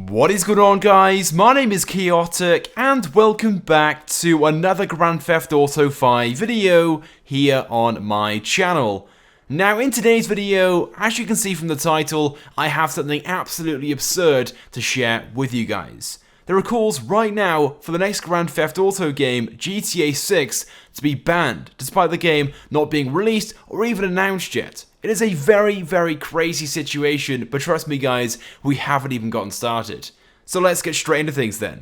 What is going on, guys? My name is Chaotic and welcome back to another Grand Theft Auto 5 video here on my channel. Now in today's video, as you can see from the title, I have something absolutely absurd to share with you guys. There are calls right now for the next Grand Theft Auto game, GTA 6, to be banned, despite the game not being released or even announced yet. It is a very crazy situation, but trust me guys, we haven't even gotten started. So let's get straight into things then.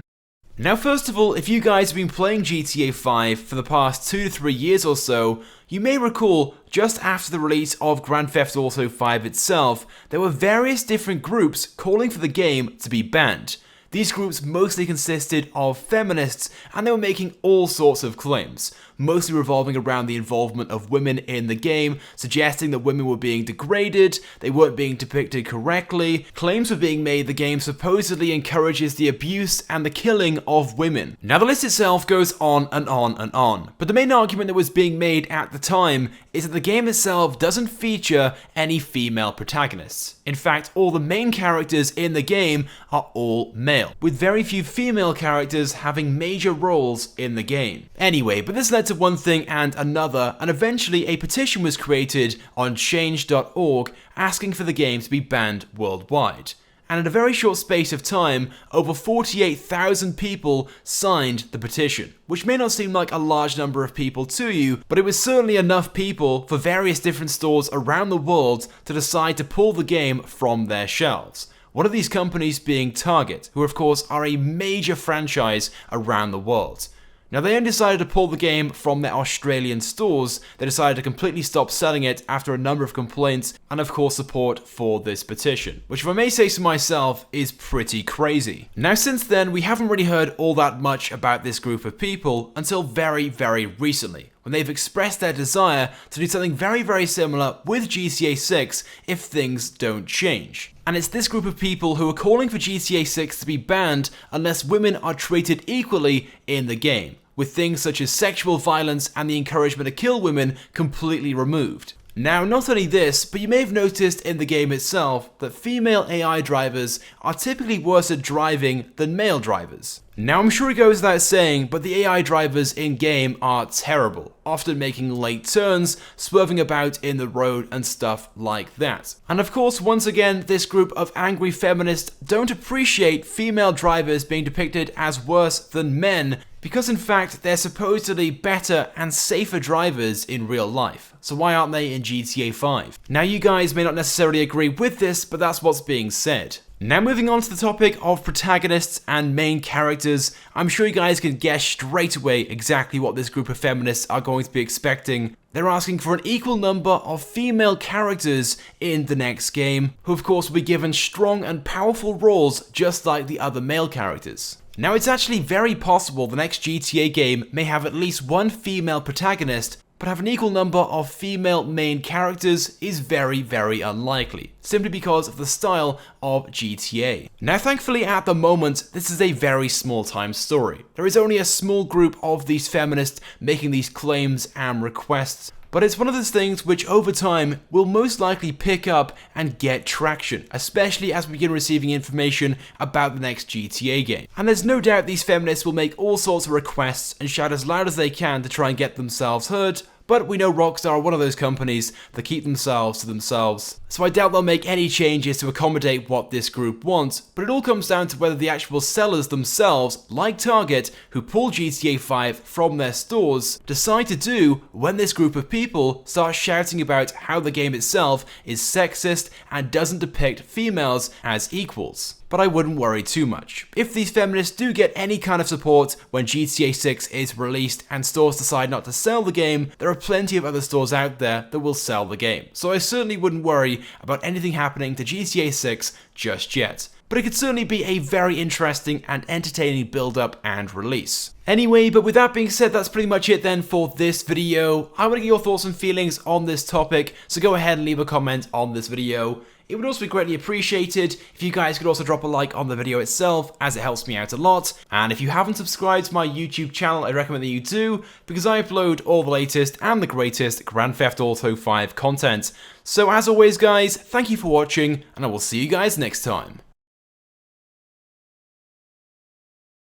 Now first of all, if you guys have been playing GTA 5 for the past 2 to 3 years or so, you may recall just after the release of Grand Theft Auto 5 itself, there were various different groups calling for the game to be banned. These groups mostly consisted of feminists, and they were making all sorts of claims, mostly revolving around the involvement of women in the game, suggesting that women were being degraded, they weren't being depicted correctly, claims were being made the game supposedly encourages the abuse and the killing of women. Now the list itself goes on and on and on, but the main argument that was being made at the time is that the game itself doesn't feature any female protagonists. In fact, all the main characters in the game are all male, with very few female characters having major roles in the game. Anyway, but this led to one thing and another, and eventually a petition was created on change.org asking for the game to be banned worldwide. And in a very short space of time, over 48,000 people signed the petition, which may not seem like a large number of people to you, but it was certainly enough people for various different stores around the world to decide to pull the game from their shelves. One of these companies being Target, who of course are a major franchise around the world. Now they only decided to pull the game from their Australian stores. They decided to completely stop selling it after a number of complaints and of course support for this petition, which if I may say so myself is pretty crazy. Now since then we haven't really heard all that much about this group of people until very recently, when they've expressed their desire to do something very similar with GTA 6 if things don't change. And it's this group of people who are calling for GTA 6 to be banned unless women are treated equally in the game, with things such as sexual violence and the encouragement to kill women completely removed. Now, not only this, but you may have noticed in the game itself that female AI drivers are typically worse at driving than male drivers. Now, I'm sure it goes without saying, but the AI drivers in-game are terrible, often making late turns, swerving about in the road and stuff like that. And of course, once again, this group of angry feminists don't appreciate female drivers being depicted as worse than men, because in fact, they're supposedly better and safer drivers in real life. So why aren't they in GTA 5? Now you guys may not necessarily agree with this, but that's what's being said. Now moving on to the topic of protagonists and main characters, I'm sure you guys can guess straight away exactly what this group of feminists are going to be expecting. They're asking for an equal number of female characters in the next game, who of course will be given strong and powerful roles just like the other male characters. Now it's actually very possible the next GTA game may have at least one female protagonist, but have an equal number of female main characters is very unlikely, simply because of the style of GTA. Now thankfully at the moment, this is a very small time story. There is only a small group of these feminists making these claims and requests, but it's one of those things which over time will most likely pick up and get traction, especially as we begin receiving information about the next GTA game. And there's no doubt these feminists will make all sorts of requests and shout as loud as they can to try and get themselves heard, but we know Rockstar are one of those companies that keep themselves to themselves. So I doubt they'll make any changes to accommodate what this group wants, but it all comes down to whether the actual sellers themselves, like Target, who pull GTA 5 from their stores, decide to do when this group of people start shouting about how the game itself is sexist and doesn't depict females as equals. But I wouldn't worry too much. If these feminists do get any kind of support when GTA 6 is released and stores decide not to sell the game, there are plenty of other stores out there that will sell the game. So I certainly wouldn't worry about anything happening to GTA 6 just yet. But it could certainly be a very interesting and entertaining build-up and release. Anyway, but with that being said, that's pretty much it then for this video. I want to get your thoughts and feelings on this topic, so go ahead and leave a comment on this video. It would also be greatly appreciated if you guys could also drop a like on the video itself, as it helps me out a lot. And if you haven't subscribed to my YouTube channel, I recommend that you do, because I upload all the latest and the greatest Grand Theft Auto 5 content. So as always guys, thank you for watching, and I will see you guys next time.